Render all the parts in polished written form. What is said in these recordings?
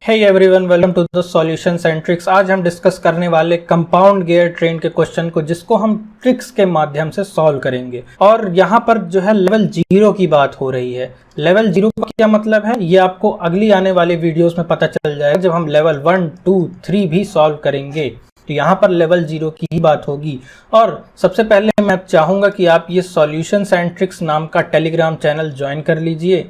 Hey everyone, welcome to the solutions and tricks. आज हम discuss करने वाले कंपाउंड गियर ट्रेन के क्वेश्चन को, जिसको हम ट्रिक्स के माध्यम से सॉल्व करेंगे। और यहाँ पर जो है लेवल 0 की बात हो रही है। लेवल 0 का क्या मतलब है ये आपको अगली आने वाली वीडियोस में पता चल जाएगा, जब हम लेवल 1, 2, 3 भी सॉल्व करेंगे। तो यहाँ पर लेवल 0 की ही बात होगी। और सबसे पहले मैं चाहूँगा कि आप ये सॉल्यूशंस एंड ट्रिक्स नाम का टेलीग्राम चैनल ज्वाइन कर लीजिए।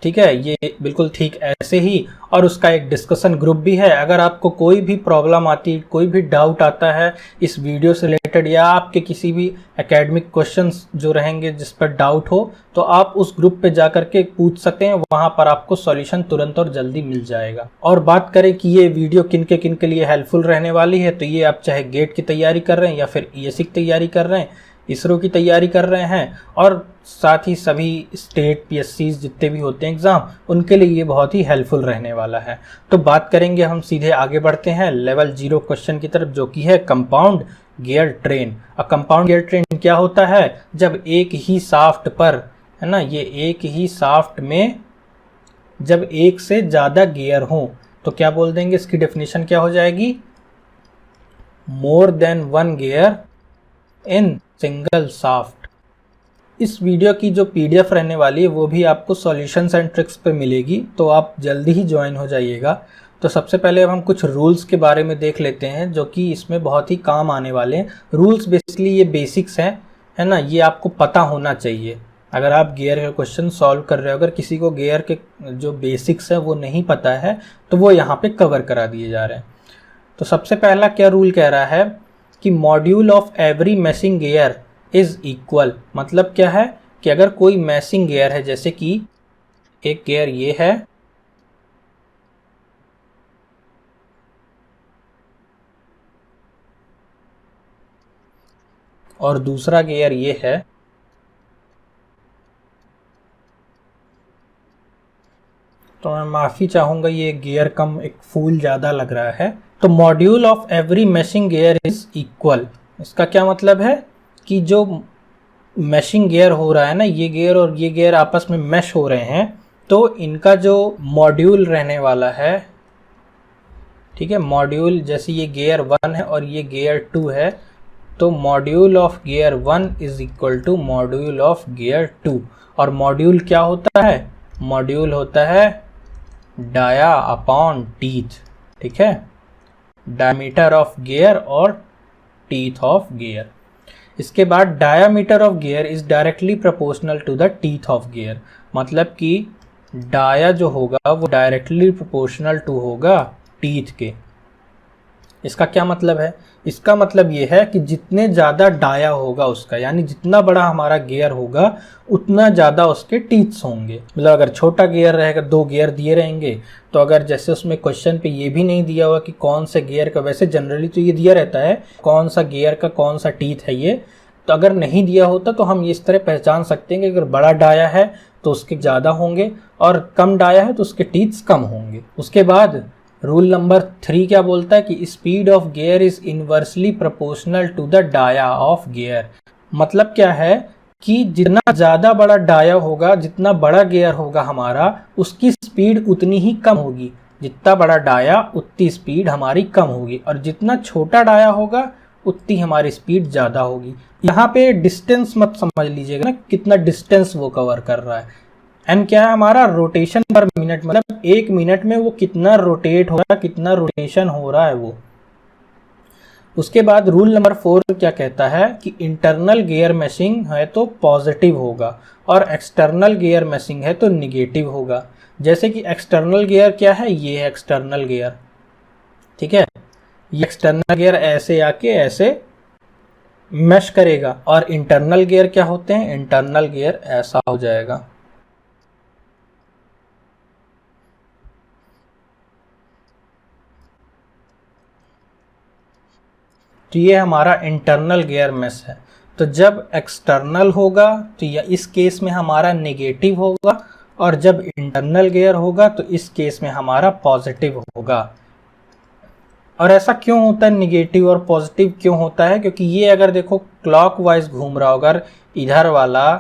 ठीक है, ये बिल्कुल ठीक ऐसे ही। और उसका एक डिस्कशन ग्रुप भी है। अगर आपको कोई भी प्रॉब्लम आती, कोई भी डाउट आता है इस वीडियो से रिलेटेड, या आपके किसी भी एकेडमिक क्वेश्चंस जो रहेंगे जिस पर डाउट हो, तो आप उस ग्रुप पे जा करके पूछ सकते हैं। वहां पर आपको सॉल्यूशन तुरंत और जल्दी मिल जाएगा। और बात करें कि ये वीडियो किन के लिए हेल्पफुल रहने वाली है, तो ये आप चाहे गेट की तैयारी कर रहे हैं, या फिर ईएससी की तैयारी कर रहे हैं, इसरो की तैयारी कर रहे हैं, और साथ ही सभी स्टेट पीएससीज जितने भी होते हैं एग्ज़ाम, उनके लिए ये बहुत ही हेल्पफुल रहने वाला है। तो बात करेंगे, हम सीधे आगे बढ़ते हैं लेवल 0 क्वेश्चन की तरफ, जो कि है कंपाउंड गियर ट्रेन। अब कंपाउंड गियर ट्रेन क्या होता है? जब एक ही शाफ्ट पर, है ना, ये एक ही शाफ्ट में जब एक से ज़्यादा गियर हो, तो क्या बोल देंगे, इसकी डेफिनेशन क्या हो जाएगी? More than one gear in single shaft. इस वीडियो की जो पीडीएफ रहने वाली है वो भी आपको सॉल्यूशंस एंड ट्रिक्स पे मिलेगी, तो आप जल्दी ही ज्वाइन हो जाइएगा। तो सबसे पहले अब हम कुछ रूल्स के बारे में देख लेते हैं, जो कि इसमें बहुत ही काम आने वाले हैं। रूल्स बेसिकली ये बेसिक्स हैं, है ना, ये आपको पता होना चाहिए। अगर आप गियर का क्वेश्चन सॉल्व कर रहे हो, अगर किसी को गियर के जो बेसिक्स है वो नहीं पता है, तो वो यहाँ पे कवर करा दिए जा रहे हैं। तो सबसे पहला क्या रूल कह रहा है कि module of every mashing gear is equal. मतलब क्या है कि अगर कोई मैशिंग गियर है, जैसे कि एक गियर ये है और दूसरा गियर ये है, तो मैं माफ़ी चाहूँगा, ये गियर कम एक फूल ज़्यादा लग रहा है। तो module of every mashing gear is equal, इसका क्या मतलब है कि जो मैशिंग गियर हो रहा है ना, ये गियर और ये गियर आपस में मैश हो रहे हैं, तो इनका जो मॉड्यूल रहने वाला है, ठीक है, मॉड्यूल, जैसे ये गियर 1 है और ये गियर 2 है, तो module of gear 1 is equal to module of gear 2। और मॉड्यूल क्या होता है? मॉड्यूल होता है डाया अपॉन टीथ। ठीक है, डायमीटर ऑफ गियर और टीथ ऑफ गियर। इसके बाद diameter of gear is directly proportional to the teeth of gear. मतलब कि डाया जो होगा वो डायरेक्टली प्रोपोर्शनल टू होगा टीथ के। इसका क्या मतलब है? इसका मतलब ये है कि जितने ज़्यादा डाया होगा उसका, यानी जितना बड़ा हमारा गियर होगा उतना ज़्यादा उसके टीथ्स होंगे। मतलब अगर छोटा गियर रहेगा, 2 गियर दिए रहेंगे, तो अगर जैसे उसमें क्वेश्चन पे ये भी नहीं दिया हुआ कि कौन से गियर का, वैसे जनरली तो ये दिया रहता है कौन सा गियर का कौन सा टीथ है ये, तो अगर नहीं दिया होता तो हम इस तरह पहचान सकते हैं कि अगर बड़ा डाया है तो उसके ज़्यादा होंगे, और कम डाया है तो उसके टीथ्स कम होंगे। उसके बाद रूल नंबर 3 क्या बोलता है कि speed of gear is inversely proportional to the dia of gear. मतलब क्या है कि जितना ज़्यादा बड़ा डाया होगा, जितना बड़ा गियर होगा हमारा, उसकी स्पीड उतनी ही कम होगी। जितना बड़ा डाया उतनी स्पीड हमारी कम होगी, और जितना छोटा डाया होगा उतनी हमारी स्पीड ज़्यादा होगी। यहाँ पे डिस्टेंस मत समझ लीजिएगा ना, कितना डिस्टेंस वो कवर कर रहा है। एन क्या है हमारा? रोटेशन पर मिनट, मतलब 1 मिनट में वो कितना रोटेट हो रहा है, कितना रोटेशन हो रहा है वो। उसके बाद रूल नंबर 4 क्या कहता है कि इंटरनल गियर मैशिंग है तो पॉजिटिव होगा, और एक्सटर्नल गियर मैशिंग है तो निगेटिव होगा। जैसे कि एक्सटर्नल गियर क्या है? ये है एक्सटर्नल गियर। ठीक है, ये एक्सटर्नल गियर ऐसे आके ऐसे मैश करेगा, और इंटरनल गियर क्या होते हैं? इंटरनल गियर ऐसा हो जाएगा। तो ये हमारा इंटरनल गियर मैश है। तो जब एक्सटर्नल होगा तो या इस केस में हमारा नेगेटिव होगा, और जब इंटरनल गियर होगा तो इस केस में हमारा पॉजिटिव होगा। और ऐसा क्यों होता है, नेगेटिव और पॉजिटिव क्यों होता है? क्योंकि ये अगर देखो क्लॉकवाइज घूम रहा होगा, अगर इधर वाला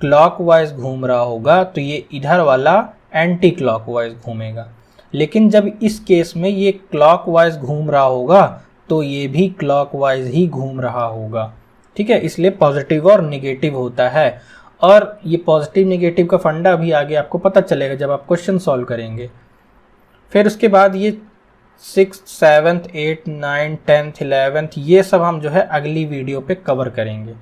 क्लॉकवाइज घूम रहा होगा तो ये इधर वाला एंटी क्लॉकवाइज घूमेगा। लेकिन जब इस केस में ये क्लॉकवाइज घूम रहा होगा तो ये भी क्लॉकवाइज ही घूम रहा होगा, ठीक है। इसलिए पॉजिटिव और नेगेटिव होता है, और ये पॉजिटिव नेगेटिव का फंडा भी आगे आपको पता चलेगा जब आप क्वेश्चन सॉल्व करेंगे। फिर उसके बाद ये 6th 7th 8th 9th 10th 11th ये सब हम जो है अगली वीडियो पे कवर करेंगे।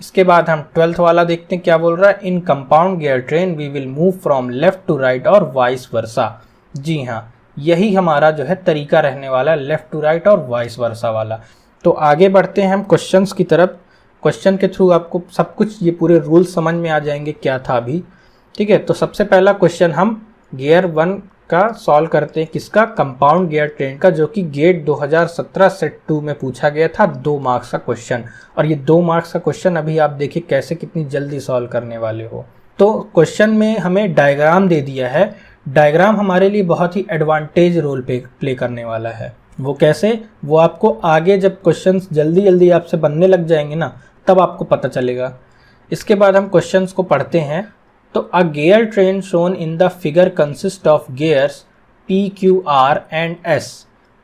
इसके बाद हम 12th वाला देखते हैं क्या बोल रहा है। In compound gear train we will move from left to right और वाइस वर्सा। जी हाँ, यही हमारा जो है तरीका रहने वाला है, लेफ्ट टू राइट और वाइस वर्सा वाला। तो आगे बढ़ते हैं हम क्वेश्चंस की तरफ। क्वेश्चन के थ्रू आपको सब कुछ ये पूरे रूल समझ में आ जाएंगे क्या था अभी, ठीक है। तो सबसे पहला क्वेश्चन हम गियर 1 का सॉल्व करते हैं, किसका, कंपाउंड गियर ट्रेन का, जो कि गेट 2017 सेट 2 में पूछा गया था, 2 मार्क्स का क्वेश्चन। और ये 2 मार्क्स का क्वेश्चन अभी आप देखिए कैसे कितनी जल्दी सॉल्व करने वाले हो। तो क्वेश्चन में हमें डायग्राम दे दिया है। डायग्राम हमारे लिए बहुत ही एडवांटेज रोल प्ले करने वाला है। वो कैसे, वो आपको आगे जब क्वेश्चंस जल्दी जल्दी आपसे बनने लग जाएंगे ना, तब आपको पता चलेगा। इसके बाद हम क्वेश्चंस को पढ़ते हैं। तो अ gear train shown in the figure consist of gears P, Q, R and S.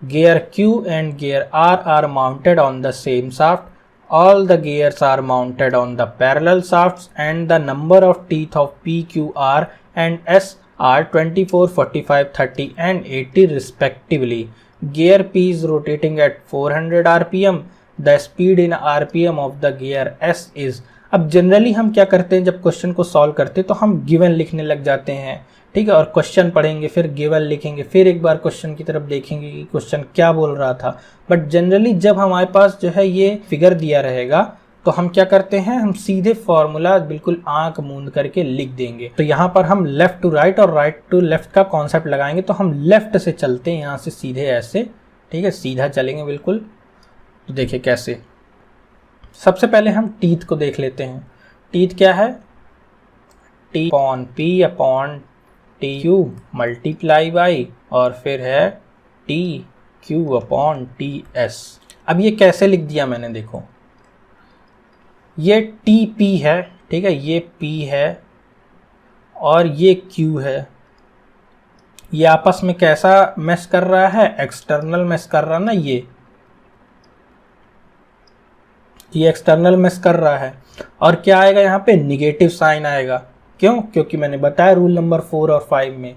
Gear Q and gear R are mounted on the same shaft. All the gears are mounted on the parallel shafts and the number of teeth of P, Q, R and S are 24, 45, 30 and 80 respectively. Gear P is rotating at 400 rpm. The speed in rpm of the gear S is। अब generally हम क्या करते हैं, जब question को solve करते हैं तो हम गिवन लिखने लग जाते हैं, ठीक है। और क्वेश्चन पढ़ेंगे, फिर गिवन लिखेंगे, फिर एक बार क्वेश्चन की तरफ देखेंगे कि क्वेश्चन क्या बोल रहा था। बट जनरली जब हमारे पास जो है ये फिगर दिया रहेगा तो हम क्या करते हैं, हम सीधे फॉर्मूला बिल्कुल आंख मूंद करके लिख देंगे। तो यहाँ पर हम लेफ्ट टू राइट और राइट टू लेफ्ट का कॉन्सेप्ट लगाएंगे। तो हम लेफ्ट से चलते हैं, यहाँ से सीधे ऐसे, ठीक है, सीधा चलेंगे बिल्कुल। तो देखिए कैसे। सबसे पहले हम टीथ को देख लेते हैं। टीथ क्या है, T upon P upon T Q multiply by, और फिर है T Q upon T S. अब ये कैसे लिख दिया मैंने, देखो ये टी पी है, ठीक है, ये पी है और ये क्यू है। ये आपस में कैसा मैच कर रहा है, एक्सटर्नल मैच कर रहा है ना, ये एक्सटर्नल मैच कर रहा है। और क्या आएगा यहाँ पे, निगेटिव साइन आएगा। क्यों, क्योंकि मैंने बताया रूल नंबर 4 और 5 में।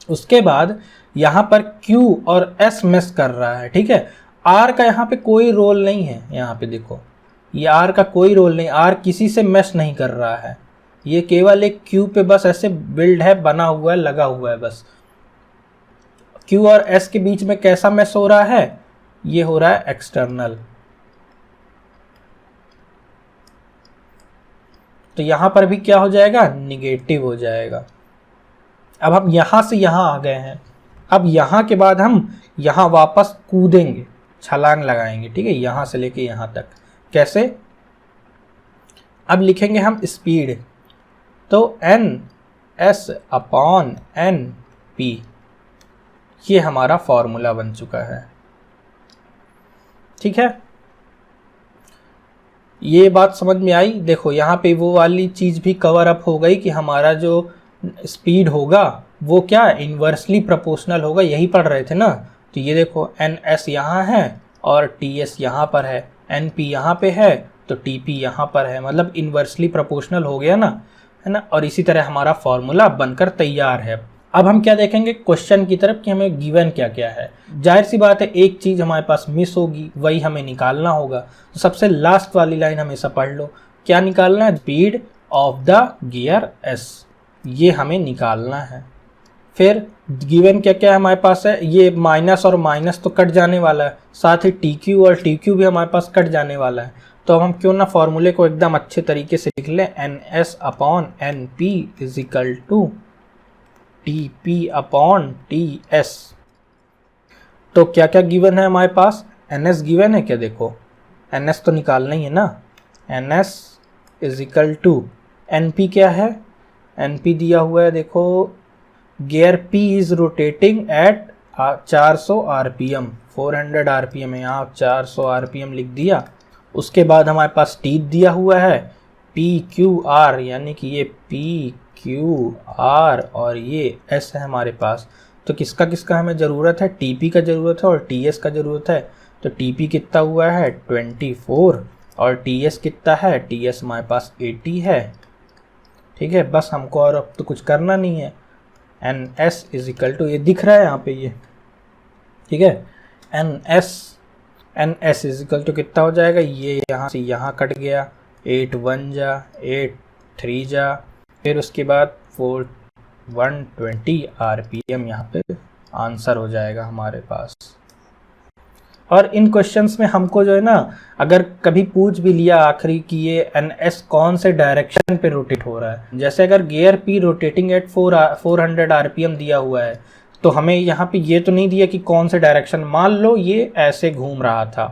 उसके बाद यहाँ पर Q और S मैच कर रहा है, ठीक है। R का यहाँ पे कोई रोल नहीं है, यहाँ पे देखो ये R का कोई रोल नहीं, R किसी से मैच नहीं कर रहा है। ये केवल एक Q पे बस ऐसे बिल्ड है, बना हुआ है, लगा हुआ है बस। Q और S के बीच में कैसा मैच हो रहा है, ये हो रहा है एक्सटर्नल। तो यहां पर भी क्या हो जाएगा, निगेटिव हो जाएगा। अब हम यहां से यहां आ गए हैं। अब यहां के बाद हम यहां वापस कूदेंगे, छलांग लगाएंगे, ठीक है, यहां से लेके यहां तक। कैसे, अब लिखेंगे हम स्पीड। तो N S upon N P, ये हमारा फॉर्मूला बन चुका है, ठीक है। ये बात समझ में आई। देखो यहाँ पे वो वाली चीज़ भी कवर अप हो गई कि हमारा जो स्पीड होगा वो क्या इन्वर्सली प्रोपोर्शनल होगा, यही पढ़ रहे थे ना। तो ये देखो एन एस यहाँ है और टी एस यहाँ पर है, एन पी यहाँ पे है तो टी पी यहाँ पर है, मतलब इन्वर्सली प्रोपोर्शनल हो गया ना, है ना। और इसी तरह हमारा फॉर्मूला बनकर तैयार है। अब हम क्या देखेंगे क्वेश्चन की तरफ कि हमें गिवन क्या क्या है। जाहिर सी बात है एक चीज़ हमारे पास मिस होगी, वही हमें निकालना होगा। तो सबसे लास्ट वाली लाइन हमेशा पढ़ लो, क्या निकालना है, speed of the gear S, ये हमें निकालना है। फिर गिवन क्या क्या हमारे पास है, ये माइनस और माइनस तो कट जाने वाला है, साथ ही टी क्यू और टी क्यू भी हमारे पास कट जाने वाला है। तो अब हम क्यों ना फॉर्मूले को एकदम अच्छे तरीके से लिख लें, N S upon N P is equal to T P upon T S. तो क्या क्या गिवन है हमारे पास, एन एस गिवन है क्या, देखो एन एस तो निकालना ही है ना, N S is equal to N P क्या है, एन पी दिया हुआ है, देखो gear P is rotating at 400 RPM, 400 RPM है, यहाँ 400 आरपीएम लिख दिया। उसके बाद हमारे पास टी दिया हुआ है पी क्यू आर, यानी कि ये पी क्यू आर और ये एस है हमारे पास। तो किसका किसका हमें ज़रूरत है, टीपी का ज़रूरत है और टीएस का ज़रूरत है। तो टीपी कितना हुआ है 24 और टीएस कितना है, टीएस हमारे पास 80 है। ठीक है, बस हमको और अब तो कुछ करना नहीं है। N S is equal to, ये दिख रहा है यहाँ पे ये, ठीक है, N S is equal to कितना हो जाएगा, ये यहाँ से यहाँ कट गया, 8 1 जा 8 3 जा, फिर उसके बाद 120 RPM यहाँ पे आंसर हो जाएगा हमारे पास। और इन क्वेश्चंस में हमको जो है ना, अगर कभी पूछ भी लिया आखिरी कि ये एन एस कौन से डायरेक्शन पे रोटेट हो रहा है, जैसे अगर gear P rotating at 400 RPM दिया हुआ है, तो हमें यहाँ पे ये तो नहीं दिया कि कौन से डायरेक्शन, मान लो ये ऐसे घूम रहा था,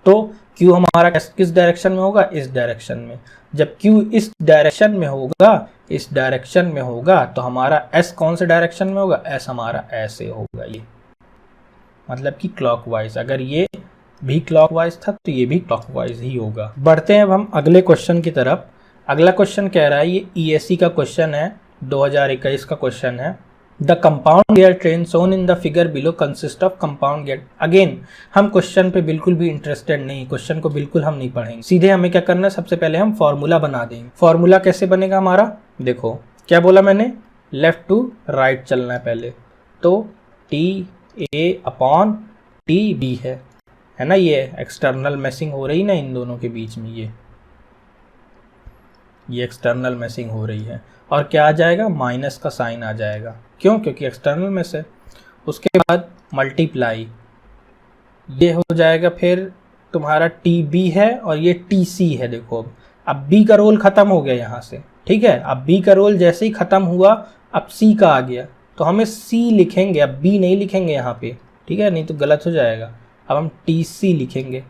तो क्यू हमारा किस डायरेक्शन में होगा, इस डायरेक्शन में। जब क्यू इस डायरेक्शन में होगा, इस डायरेक्शन में होगा, तो हमारा एस कौन से डायरेक्शन में होगा, एस हमारा ऐसे होगा, ये मतलब कि क्लॉकवाइज। अगर ये भी क्लॉकवाइज था तो ये भी क्लॉकवाइज ही होगा। बढ़ते हैं अब हम अगले क्वेश्चन की तरफ। अगला क्वेश्चन कह रहा है, ये ईएससी का क्वेश्चन है, 2021 का क्वेश्चन है। The compound gear train shown in the figure below consist of compound gear. Again हम क्वेश्चन पे बिल्कुल भी इंटरेस्टेड नहीं, क्वेश्चन को बिल्कुल हम नहीं पढ़ेंगे, सीधे हमें क्या करना है, सबसे पहले हम फॉर्मूला बना देंगे। फॉर्मूला कैसे बनेगा हमारा, देखो क्या बोला मैंने, लेफ्ट टू राइट चलना है पहले, तो T A upon T B है ना, ये एक्सटर्नल मैसिंग हो रही ना इन दोनों के बीच में, ये एक्सटर्नल मैसिंग हो रही है, और क्या आ जाएगा, माइनस का साइन आ जाएगा, क्यों, क्योंकि एक्सटर्नल में से। उसके बाद मल्टीप्लाई, ये हो जाएगा फिर तुम्हारा टी बी है और ये टी सी है। देखो अब बी का रोल खत्म हो गया यहाँ से, ठीक है, अब बी का रोल जैसे ही खत्म हुआ अब सी का आ गया, तो हमें सी लिखेंगे, अब बी नहीं लिखेंगे यहाँ पे, ठीक है, नहीं तो गलत हो जाएगा। अब हम टी सी लिखेंगे,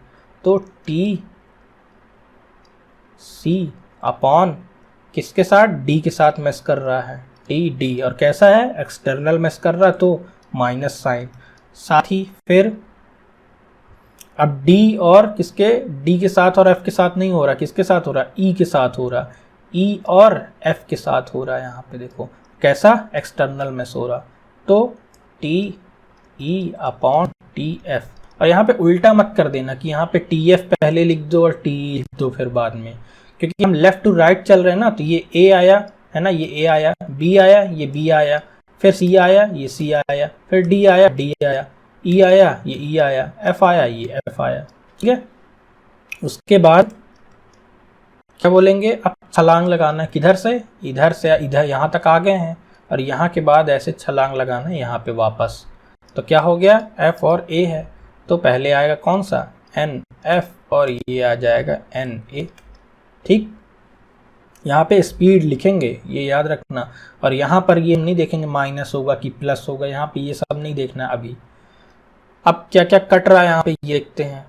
तो टी सी अपॉन किसके साथ, डी के साथ मैच कर रहा है, टी डी, और कैसा है, एक्सटर्नल मैच कर रहा, तो माइनस साइन। साथ ही फिर अब डी और किसके, डी के साथ और एफ के साथ नहीं हो रहा, किसके साथ हो रहा, ई के साथ हो रहा, ई और एफ के साथ हो रहा है यहाँ पे, देखो कैसा, एक्सटर्नल मैच हो रहा, तो T E upon T F. और यहाँ पे उल्टा मत कर देना कि यहाँ पे टी एफ पहले लिख दो और टी लिख दो फिर बाद में, क्योंकि हम लेफ्ट टू राइट चल रहे हैं ना, तो ये ए आया है ना, ये ए आया, बी आया, ये बी आया, फिर सी आया, ये सी आया, फिर डी आया, डी आया, ई आया, ये ई आया, एफ आया, ये एफ आया, ठीक है। उसके बाद क्या बोलेंगे, अब छलांग लगाना, किधर से, इधर से इधर यहाँ तक आ गए हैं, और यहाँ के बाद ऐसे छलांग लगाना है यहाँ पे वापस, तो क्या हो गया, एफ और ए है, तो पहले आएगा कौन सा, एन एफ, और ये आ जाएगा एन ए, ठीक। यहाँ पे स्पीड लिखेंगे, ये याद रखना, और यहाँ पर ये नहीं देखेंगे माइनस होगा कि प्लस होगा, यहाँ पे ये सब नहीं देखना अभी। अब क्या क्या कट रहा है यहाँ पे ये देखते हैं,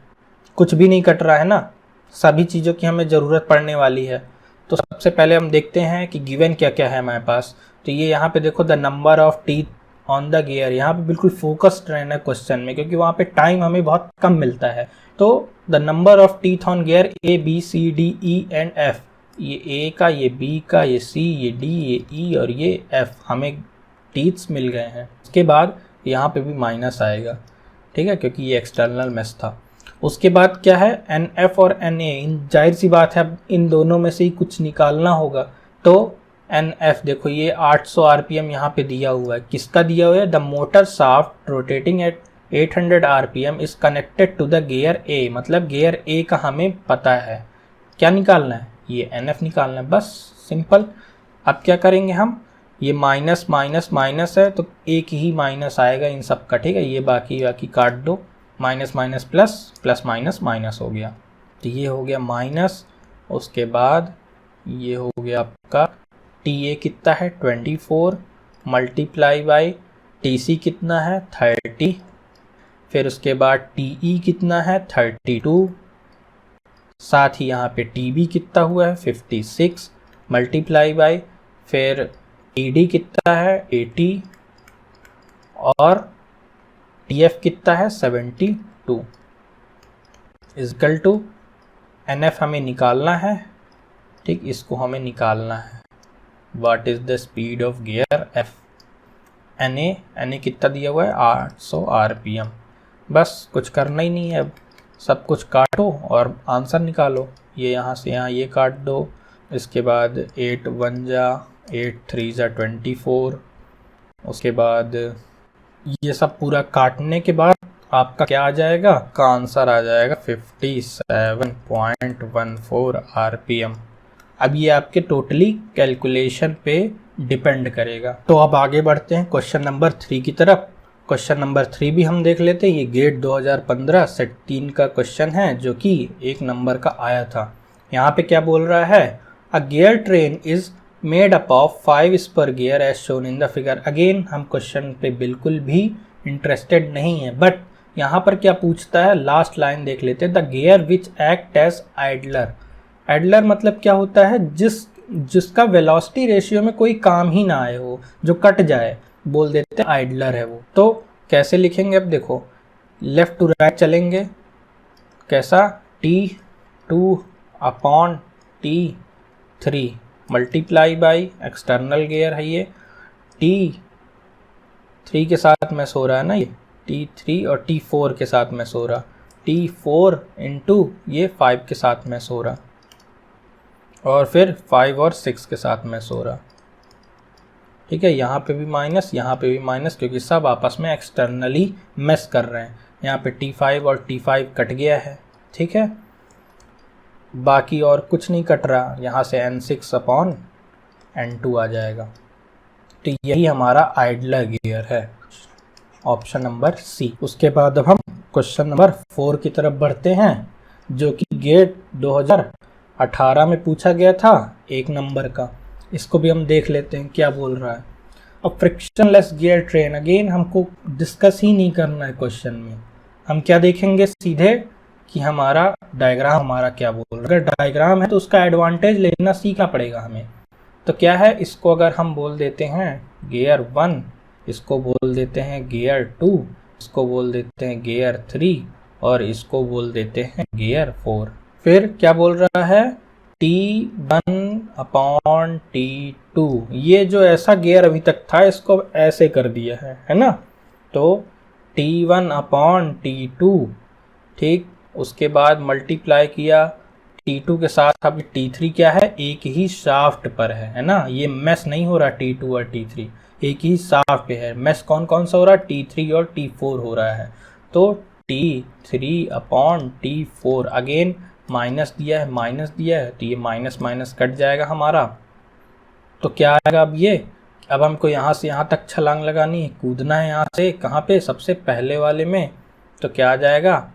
कुछ भी नहीं कट रहा है ना, सभी चीज़ों की हमें ज़रूरत पड़ने वाली है। तो सबसे पहले हम देखते हैं कि गिवन क्या क्या है हमारे पास। तो ये यहाँ पे देखो, the number of teeth on the gear, यहाँ पे बिल्कुल फोकस्ड रहना है क्वेश्चन में, क्योंकि वहाँ पे टाइम हमें बहुत कम मिलता है। तो the number of teeth on gear A B C D E and F, ये ए का, ये बी का, ये सी, ये डी, ये ई और ये एफ, हमें टीथ्स मिल गए हैं। उसके बाद यहाँ पे भी माइनस आएगा, ठीक है, क्योंकि ये एक्सटर्नल मैच था। उसके बाद क्या है, एन एफ और एन ए, इन जाहिर सी बात है अब इन दोनों में से ही कुछ निकालना होगा। तो एन एफ देखो, ये 800 RPM यहाँ पे दिया हुआ है, किसका दिया हुआ है, the motor shaft rotating at 800 RPM is connected to the gear A, मतलब गियर ए का हमें पता है, क्या निकालना है, ये एन एफ निकालना है, बस सिंपल। अब क्या करेंगे हम, ये माइनस माइनस माइनस है तो एक ही माइनस आएगा इन सब का, ठीक है, ये बाकी काट दो, minus minus plus, plus minus minus हो गया, तो ये हो गया माइनस। उसके बाद ये हो गया आपका टी ए कितना है 24 मल्टीप्लाई बाई टी सी कितना है 30, फिर उसके बाद टी ई कितना है 32, साथ ही यहाँ पे टी बी कितना हुआ है 56 मल्टीप्लाई बाई, फिर टी डी कितना है 80 और टी एफ कितना है 72 इजकल टू एन एफ हमें निकालना है, ठीक, इसको हमें निकालना है, what is the speed of gear F, N A कितना दिया हुआ है 800 RPM। बस कुछ करना ही नहीं है, अब सब कुछ काटो और आंसर निकालो। ये यहाँ से यहाँ ये काट दो, इसके बाद 8 1 जा 8 3 जा 24, उसके बाद ये सब पूरा काटने के बाद आपका क्या आ जाएगा, का आंसर आ जाएगा 57.14 RPM। अब ये आपके टोटली कैलकुलेशन पे डिपेंड करेगा। तो अब आगे बढ़ते हैं क्वेश्चन नंबर 3 की तरफ। क्वेश्चन नंबर 3 भी हम देख लेते हैं। ये गेट 2015 सेट 3 का क्वेश्चन है जो कि 1 नंबर का आया था। यहाँ पे क्या बोल रहा है, a gear train is made up of 5 spur gear as shown in the figure. Again हम क्वेश्चन पे बिल्कुल भी इंटरेस्टेड नहीं है, बट यहाँ पर क्या पूछता है, लास्ट लाइन देख लेते हैं। The gear which act as idler. Idler मतलब क्या होता है, जिसका वेलोसिटी रेशियो में कोई काम ही ना आए हो, जो कट जाए, बोल देते हैं आइडलर है वो। तो कैसे लिखेंगे, अब देखो लेफ्ट टू राइट चलेंगे। कैसा, T2 upon T3 multiply by external gear है ये, T3 के साथ में सो रहा है ना, ये T3 और T4 के साथ में सो रहा, T4 इंटू ये 5 के साथ में सो रहा, और फिर 5 और 6 के साथ में सो रहा। ठीक है, यहाँ पे भी माइनस, यहाँ पे भी माइनस, क्योंकि सब आपस में एक्सटर्नली मेस कर रहे हैं। यहाँ पे T5 और T5 कट गया है। ठीक है, बाकी और कुछ नहीं कट रहा, यहाँ से N6 अपॉन N2 आ जाएगा। तो यही हमारा आइडलर गियर है, ऑप्शन नंबर सी। उसके बाद अब हम क्वेश्चन नंबर 4 की तरफ बढ़ते हैं, जो कि गेट 2018 में पूछा गया था 1 नंबर का। इसको भी हम देख लेते हैं क्या बोल रहा है। अब फ्रिक्शनलेस गियर ट्रेन, अगेन हमको डिस्कस ही नहीं करना है क्वेश्चन में। हम क्या देखेंगे सीधे कि हमारा डायग्राम हमारा क्या बोल रहा है। अगर डायग्राम है तो उसका एडवांटेज लेना सीखना पड़ेगा हमें। तो क्या है, इसको अगर हम बोल देते हैं गियर 1, इसको बोल देते हैं गियर 2, इसको बोल देते हैं गियर 3 और इसको बोल देते हैं गियर 4। फिर क्या बोल रहा है, T1 अपॉन T2। ये जो ऐसा गियर अभी तक था इसको ऐसे कर दिया है ना। तो T1 अपॉन T2, ठीक, उसके बाद मल्टीप्लाई किया T2 के साथ। अभी T3 क्या है, एक ही शाफ्ट पर है ना, ये मैस नहीं हो रहा T2 और T3, एक ही शाफ्ट पे है। मैस कौन कौन सा हो रहा है, T3 और T4 हो रहा है। तो T3 upon T4, again minus दिया है, माइनस दिया है, तो ये माइनस माइनस कट जाएगा हमारा। तो क्या आएगा अब ये, अब हमको यहाँ से यहाँ तक छलांग लगानी है, कूदना है यहाँ से, कहाँ पे, सबसे पहले वाले में। तो क्या आ जाएगा,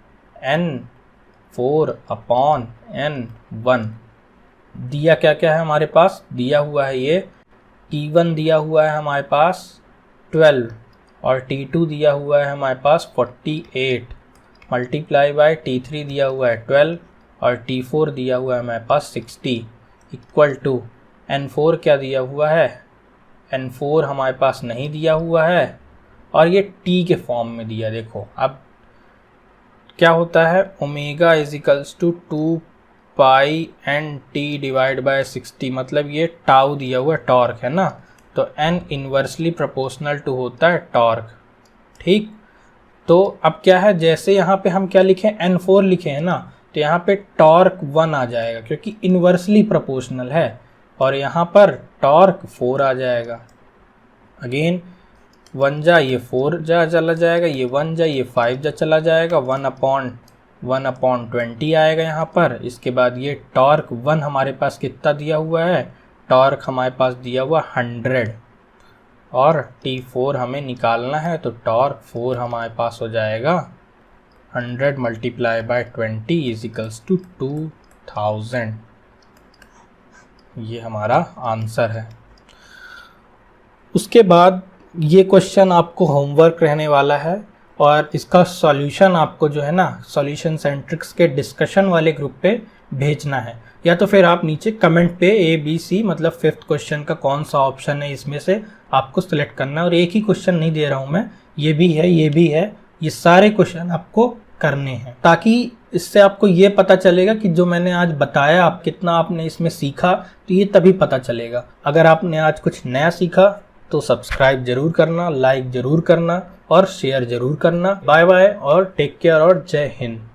N4 अपॉन N1। दिया क्या क्या है हमारे पास, दिया हुआ है ये T1 दिया हुआ है हमारे पास 12 और T2 दिया हुआ है हमारे पास 48, मल्टीप्लाई बाय T3 दिया हुआ है 12 और T4 दिया हुआ है हमारे पास 60, इक्वल टू N4 क्या दिया हुआ है, N4 हमारे पास नहीं दिया हुआ है और ये T के फॉर्म में दिया। देखो अब क्या होता है, omega is equals to 2 pi NT divide by 60, मतलब ये टाउ दिया हुआ टॉर्क है ना। तो N इन्वर्सली प्रोपोर्शनल टू होता है टॉर्क। ठीक, तो अब क्या है, जैसे यहाँ पे हम क्या लिखें, N4 लिखे हैं ना, तो यहाँ पे टॉर्क 1 आ जाएगा क्योंकि इन्वर्सली प्रोपोर्शनल है, और यहाँ पर टॉर्क 4 आ जाएगा। अगेन 1 जा ये 4 जा चला जाएगा, ये 1 जा ये 5 जा चला जाएगा, 1 अपॉन 20 आएगा यहाँ पर। इसके बाद ये टॉर्क 1 हमारे पास कितना दिया हुआ है, टॉर्क हमारे पास दिया हुआ 100 और T4 हमें निकालना है, तो टॉर्क 4 हमारे पास हो जाएगा 100 मल्टीप्लाई बाय 20 इजिकल्स टू 2000। ये हमारा आंसर है। उसके बाद ये क्वेश्चन आपको होमवर्क रहने वाला है और इसका सॉल्यूशन आपको जो है ना सॉल्यूशन सेंट्रिक्स के डिस्कशन वाले ग्रुप पे भेजना है, या तो फिर आप नीचे कमेंट पे ABC मतलब 5th क्वेश्चन का कौन सा ऑप्शन है इसमें से आपको सिलेक्ट करना है। और एक ही क्वेश्चन नहीं दे रहा हूँ मैं, ये भी है, ये भी है, ये सारे क्वेश्चन आपको करने हैं, ताकि इससे आपको ये पता चलेगा कि जो मैंने आज बताया आप कितना आपने इसमें सीखा, तो ये तभी पता चलेगा। अगर आपने आज कुछ नया सीखा तो सब्सक्राइब जरूर करना, लाइक जरूर करना और शेयर जरूर करना। बाय बाय और टेक केयर और जय हिंद।